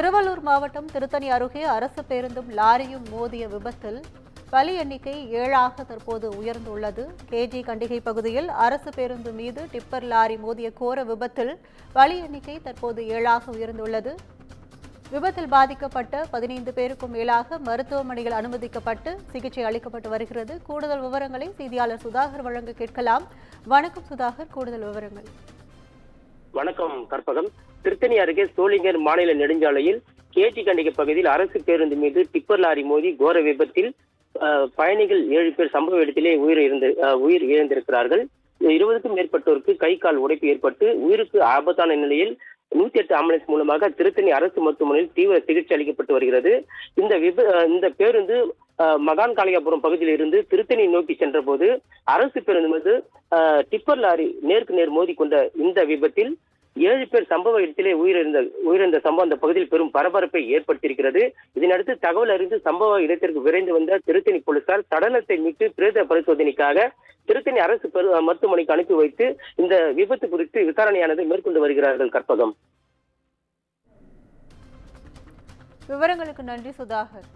திருவள்ளூர் மாவட்டம் திருத்தணி அருகே அரசு பேருந்தும் லாரியும் மோதிய விபத்தில் பலி எண்ணிக்கை 7ஆக தற்போது உயர்ந்துள்ளது. கேஜி கண்டிகை பகுதியில் அரசு பேருந்து மீது டிப்பர் லாரி மோதிய கோர விபத்தில் பலி எண்ணிக்கை தற்போது 7ஆக உயர்ந்துள்ளது. விபத்தில் பாதிக்கப்பட்ட 15 பேருக்கும் மேலாக மருத்துவமனையில் அனுமதிக்கப்பட்டு சிகிச்சை அளிக்கப்பட்டு வருகிறது. கூடுதல் விவரங்களை செய்தியாளர் சுதாகர் வழங்க கேட்கலாம். வணக்கம் சுதாகர், கூடுதல் விவரங்கள். வணக்கம் கற்பகம். திருத்தணி அருகே சோளிங்கர் மாநில நெடுஞ்சாலையில் கேஜி கண்டிகை பகுதியில் அரசு பேருந்து மீது டிப்பர் லாரி மோதி கோர விபத்தில் பயணிகள் 7 பேர் சம்பவ இடத்திலே உயிர் இழந்திருக்கிறார்கள். 20க்கும் மேற்பட்டோருக்கு கை கால் உடைப்பு ஏற்பட்டு உயிருக்கு ஆபத்தான நிலையில் 108 ஆம்புலன்ஸ் மூலமாக திருத்தணி அரசு மருத்துவமனையில் தீவிர சிகிச்சை அளிக்கப்பட்டு வருகிறது. இந்த பேருந்து மகான் காளியாபுரம் பகுதியில் இருந்து திருத்தணி நோக்கி சென்ற போது அரசு பேருந்து மீது டிப்பர் லாரி நேருக்கு நேர் மோதி கொண்ட இந்த விபத்தில் 7 பேர் சம்பவ இடத்திலே உயிரிழந்த சம்பவம் அந்த பகுதியில் பெரும் பரபரப்பை ஏற்படுத்தியிருக்கிறது. இதனடுத்து தகவல் அறிந்து சம்பவ இடத்திற்கு விரைந்து வந்த திருத்தணி போலீசார் சடலத்தை மீட்டு பிரேத பரிசோதனைக்காக திருத்தணி அரசு மருத்துவமனைக்கு அனுப்பி வைத்து இந்த விபத்து குறித்து விசாரணையானதை மேற்கொண்டு வருகிறார்கள். கற்பகம், விவரங்களுக்கு நன்றி சுதாகர்.